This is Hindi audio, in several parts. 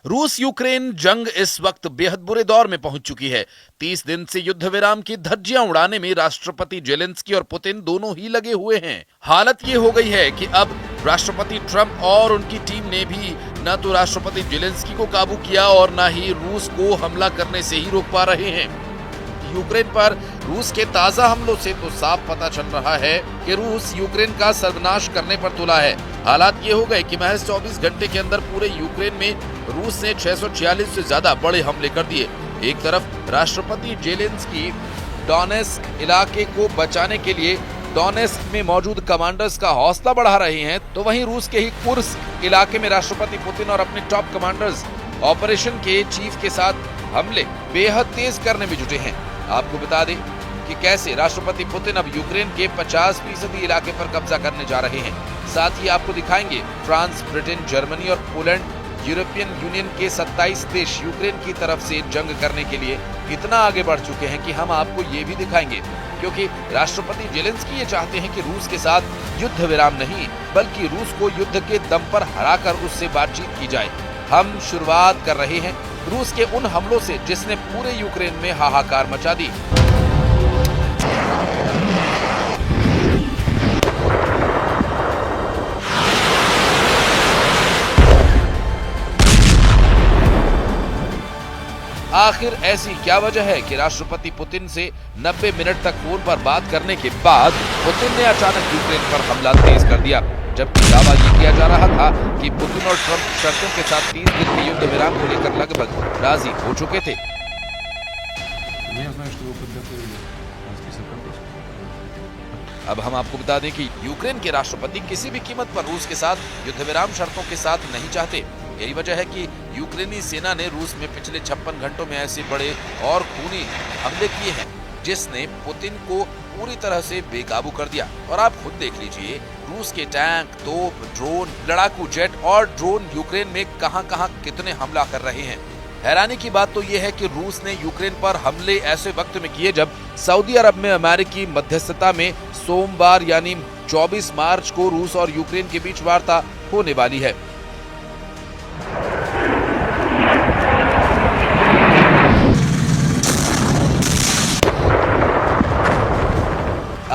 रूस यूक्रेन जंग इस वक्त बेहद बुरे दौर में पहुंच चुकी है। 30 दिन से युद्ध विराम की धज्जियां उड़ाने में राष्ट्रपति जेलेंस्की और पुतिन दोनों ही लगे हुए हैं। हालत ये हो गई है कि अब राष्ट्रपति ट्रंप और उनकी टीम ने भी न तो राष्ट्रपति जेलेंस्की को काबू किया और न ही रूस को हमला करने से ही रोक पा रहे हैं। यूक्रेन पर रूस के ताजा हमलों से तो साफ पता चल रहा है कि रूस यूक्रेन का सर्वनाश करने पर तुला है। हालात ये हो गए कि महज 24 घंटे के अंदर पूरे यूक्रेन में रूस ने 646 से ज्यादा बड़े हमले कर दिए। एक तरफ राष्ट्रपति जेलेंस्की डोनेस्क इलाके को बचाने के लिए डोनेस्क में मौजूद कमांडर्स का हौसला बढ़ा रहे हैं, तो वहीं रूस के ही कुर्स्क इलाके में राष्ट्रपति पुतिन और अपने टॉप कमांडर्स ऑपरेशन के चीफ के साथ हमले बेहद तेज करने में जुटे हैं। आपको बता दें कि कैसे राष्ट्रपति पुतिन अब यूक्रेन के 50% इलाके पर कब्जा करने जा रहे हैं। साथ ही आपको दिखाएंगे फ्रांस, ब्रिटेन, जर्मनी और पोलैंड, यूरोपियन यूनियन के 27 देश यूक्रेन की तरफ से जंग करने के लिए इतना आगे बढ़ चुके हैं कि हम आपको ये भी दिखाएंगे, क्योंकि राष्ट्रपति जेलेंस्की ये चाहते हैं कि रूस के साथ युद्ध विराम नहीं बल्कि रूस को युद्ध के दम पर हराकर उससे बातचीत की जाए। हम शुरुआत कर रहे हैं रूस के उन हमलों से जिसने पूरे यूक्रेन में हाहाकार मचा दी। आखिर ऐसी क्या वजह है कि राष्ट्रपति पुतिन से 90 मिनट तक फोन पर बात करने के बाद पुतिन ने अचानक यूक्रेन पर हमला तेज कर दिया, जबकि दावा ये किया जा रहा था कि पुतिन और ट्रंप शर्तों के साथ 30 दिन के युद्ध विराम को लेकर लगभग राजी हो चुके थे। अब हम आपको बता दें कि यूक्रेन के राष्ट्रपति किसी भी कीमत पर रूस के साथ युद्ध विराम शर्तों के साथ नहीं चाहते। यही वजह है कि यूक्रेनी सेना ने रूस में पिछले 56 घंटों में ऐसे बड़े और खूनी हमले किए हैं जिसने पुतिन को पूरी तरह से बेकाबू कर दिया। और आप खुद देख लीजिए, रूस के टैंक, तोप, ड्रोन, लड़ाकू जेट और ड्रोन यूक्रेन में कहां-कहां कितने हमला कर रहे हैं। हैरानी की बात तो यह है कि रूस ने यूक्रेन पर हमले ऐसे वक्त में किए जब सऊदी अरब में अमेरिकी मध्यस्थता में सोमवार यानी 24 मार्च को रूस और यूक्रेन के बीच वार्ता होने वाली है।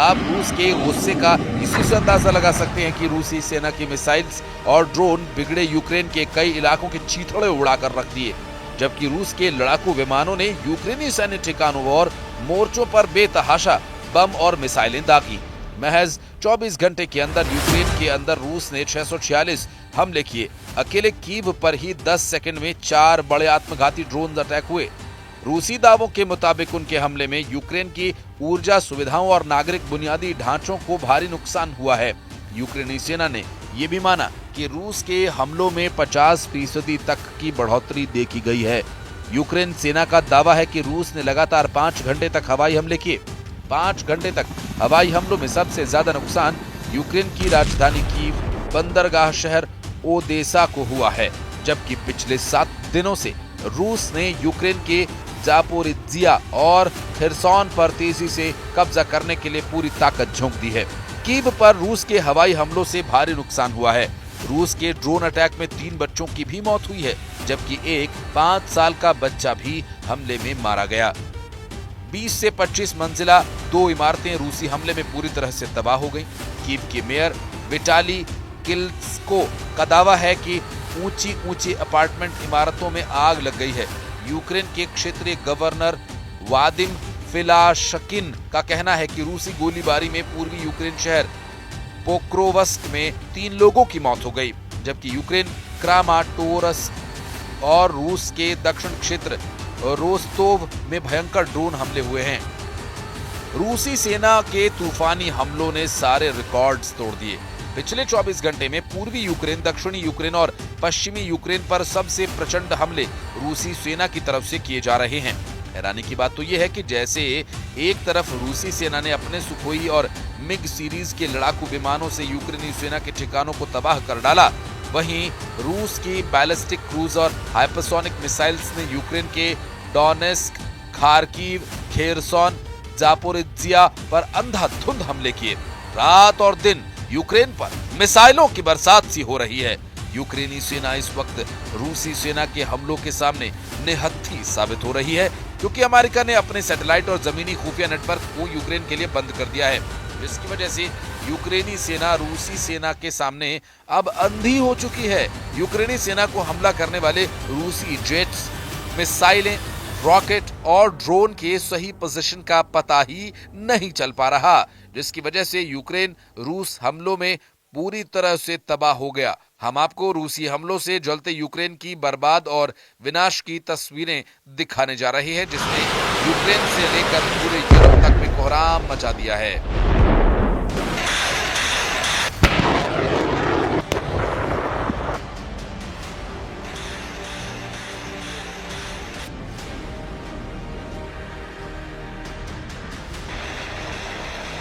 आप रूस के गुस्से का इसी से अंदाजा लगा सकते हैं कि रूसी सेना की मिसाइल्स और ड्रोन बिगड़े यूक्रेन के कई इलाकों के चीथड़े उड़ाकर रख दिए, जबकि रूस के लड़ाकू विमानों ने यूक्रेनी सैन्य ठिकानों और मोर्चों पर बेतहाशा बम और मिसाइलें दागी। महज 24 घंटे के अंदर यूक्रेन के अंदर रूस ने 646 हमले किए। अकेले कीव पर ही 10 सेकंड में 4 बड़े आत्मघाती ड्रोन अटैक हुए। रूसी दावों के मुताबिक उनके हमले में यूक्रेन की ऊर्जा सुविधाओं और नागरिक बुनियादी ढांचों को भारी नुकसान हुआ है। यूक्रेनी सेना ने यह भी माना कि रूस के हमलों में 50% तक की बढ़ोतरी देखी गई है। यूक्रेन सेना का दावा है कि रूस ने लगातार 5 घंटे तक हवाई हमले किए। 5 घंटे तक हवाई हमलों में सबसे ज्यादा नुकसान यूक्रेन की राजधानी कीव, बंदरगाह शहर ओदेसा को हुआ है, जबकि पिछले 7 दिनों से रूस ने यूक्रेन के जापोरिज्जिया और खिरसोन पर तेजी से कब्जा करने के लिए पूरी ताकत झोंक दी है। कीव पर रूस के हवाई हमलों से भारी नुकसान हुआ है। रूस के ड्रोन अटैक में 3 बच्चों की भी मौत हुई है, जबकि एक 5 साल का बच्चा भी हमले में मारा गया। 20 से 25 मंजिला 2 इमारतें रूसी हमले में पूरी तरह से तबाह हो गईं। कीव के मेयर विटाली किल्स्को का दावा है कि ऊंची अपार्टमेंट इमारतों में आग लग गई है। यूक्रेन के क्षेत्रीय गवर्नर वादिम फिलाशकिन का कहना है कि रूसी गोलीबारी में पूर्वी यूक्रेन शहर पोक्रोवस्क में 3 लोगों की मौत हो गई, जबकि यूक्रेन क्रामाटोर्स्क और रूस के दक्षिण क्षेत्र रोस्तोव में भयंकर ड्रोन हमले हुए हैं। रूसी सेना के तूफानी हमलों ने सारे रिकॉर्ड्स तोड़ दिए। पिछले 24 घंटे में पूर्वी यूक्रेन, दक्षिणी यूक्रेन और पश्चिमी यूक्रेन पर सबसे प्रचंड हमले रूसी सेना की तरफ से किए जा रहे हैं। हैरानी की बात तो यह है कि जैसे एक तरफ रूसी सेना ने अपने सुखोई और मिग सीरीज के लड़ाकू विमानों से यूक्रेनी सेना के ठिकानों को तबाह कर डाला, वहीं रूस की बैलिस्टिक क्रूज और हाइपरसोनिक मिसाइल्स ने यूक्रेन के डोनेस्क, खार्किव, खेरसोन, जापोरिज्जिया पर अंधाधुंध हमले किए। रात और दिन यूक्रेन पर मिसाइलों की बरसात सी हो रही है। यूक्रेनी सेना इस वक्त रूसी सेना के हमलों के सामने निहत्थी साबित हो रही है, क्योंकि अमेरिका ने अपने सैटेलाइट और जमीनी खुफिया नेटवर्क को यूक्रेन के लिए बंद कर दिया है, जिसकी वजह से यूक्रेनी सेना रूसी सेना के सामने अब अंधी हो चुकी है। यूक्रेनी सेना को हमला करने वाले रूसी जेट्स, मिसाइलें, रॉकेट और ड्रोन के सही पोजीशन का पता ही नहीं चल पा रहा, जिसकी वजह से यूक्रेन रूस हमलों में पूरी तरह से तबाह हो गया। हम आपको रूसी हमलों से जलते यूक्रेन की बर्बाद और विनाश की तस्वीरें दिखाने जा रहे हैं, जिसने यूक्रेन से लेकर पूरे यूरोप तक में कोहराम मचा दिया है।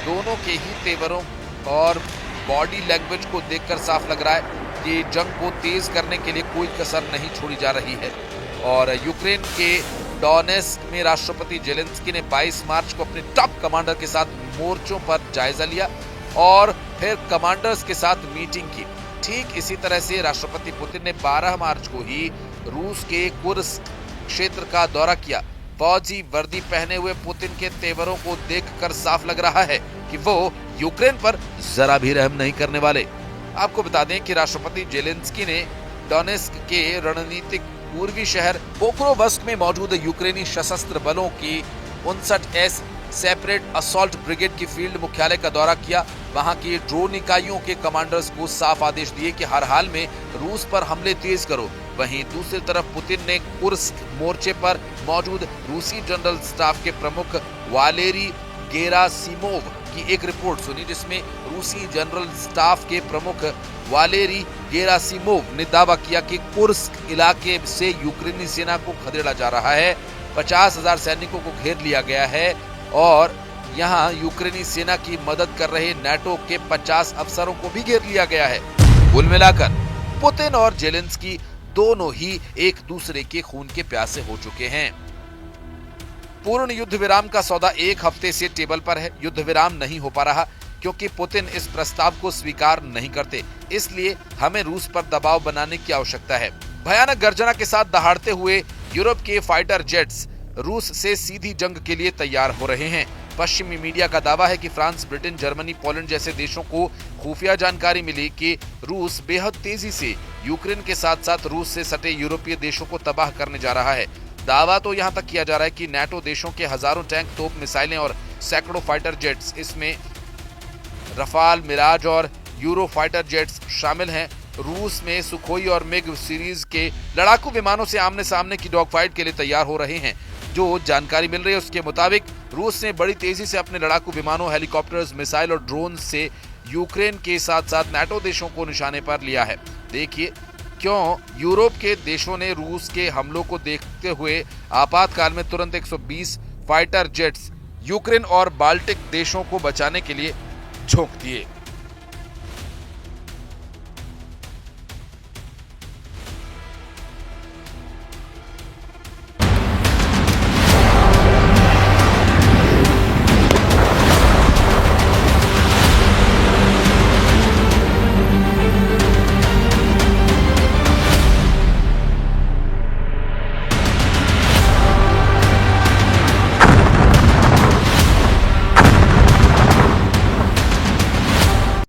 दोनों के ही तेवरों और बॉडी लैंग्वेज को देखकर साफ लग रहा है कि जंग को तेज करने के लिए कोई कसर नहीं छोड़ी जा रही है। और यूक्रेन के डोनेस्क में राष्ट्रपति जेलेंस्की ने 22 मार्च को अपने टॉप कमांडर के साथ मोर्चों पर जायजा लिया और फिर कमांडर्स के साथ मीटिंग की। ठीक इसी तरह से राष्ट्रपति पुतिन ने 12 मार्च को ही रूस के कुर्स्क क्षेत्र का दौरा किया। फौजी वर्दी पहने हुए पुतिन के तेवरों को देखकर साफ लग रहा है कि वो यूक्रेन पर जरा भी रहम नहीं करने वाले। आपको बता दें कि राष्ट्रपति जेलेंस्की ने डोनेस्क के रणनीतिक पूर्वी शहर पोक्रोवस्क में मौजूद यूक्रेनी सशस्त्र बलों की 59S सेपरेट असॉल्ट ब्रिगेड की फील्ड मुख्यालय का दौरा किया। वहां की ड्रोन इकाइयों के कमांडर्स को साफ आदेश दिए कि हर हाल में रूस पर हमले तेज करो। वहीं दूसरी तरफ पुतिन ने कुर्स्क मोर्चे पर मौजूद रूसी जनरल स्टाफ के प्रमुख वालेरी गेरासिमोव की एक रिपोर्ट सुनी, जिसमें रूसी जनरल स्टाफ के प्रमुख वालेरी गेरासिमोव ने दावा किया कि कुर्स्क इलाके से यूक्रेनी सेना को खदेड़ा जा रहा है। 50,000 सैनिकों को घेर लिया गया है और यहां यूक्रेनी सेना की मदद कर रहे नाटो के 50 अफसरों को भी घेर लिया गया है। कुल मिलाकर पुतिन और जेलेंस्की दोनों ही एक दूसरे के खून के प्यासे हो चुके हैं। पूर्ण युद्ध विराम का सौदा एक हफ्ते से टेबल पर है। युद्ध विराम नहीं हो पा रहा क्योंकि पुतिन इस प्रस्ताव को स्वीकार नहीं करते, इसलिए हमें रूस पर दबाव बनाने की आवश्यकता है। भयानक गर्जना के साथ दहाड़ते हुए यूरोप के फाइटर जेट्स रूस से सीधी जंग के लिए तैयार हो रहे हैं। पश्चिमी मीडिया का दावा है कि फ्रांस, ब्रिटेन, जर्मनी, पोलैंड जैसे देशों को खुफिया जानकारी मिली कि रूस बेहद तेजी से यूक्रेन के साथ साथ रूस से सटे यूरोपीय देशों को तबाह करने जा रहा है। दावा तो यहां तक किया जा रहा है कि नाटो देशों के हजारों टैंक, तोप, मिसाइलें और सैकड़ों फाइटर जेट्स, इसमें रफाल, मिराज और यूरो फाइटर जेट्स शामिल हैं। रूस में सुखोई और मिग सीरीज के लड़ाकू विमानों से आमने सामने की डॉग फाइट के लिए तैयार हो रहे हैं। जो जानकारी मिल रही है उसके मुताबिक रूस ने बड़ी तेजी से अपने लड़ाकू विमानों, हेलीकॉप्टर्स, मिसाइल और ड्रोन से यूक्रेन के साथ साथ नाटो देशों को निशाने पर लिया है। देखिए क्यों यूरोप के देशों ने रूस के हमलों को देखते हुए आपातकाल में तुरंत 120 फाइटर जेट्स यूक्रेन और बाल्टिक देशों को बचाने के लिए झोंक दिए।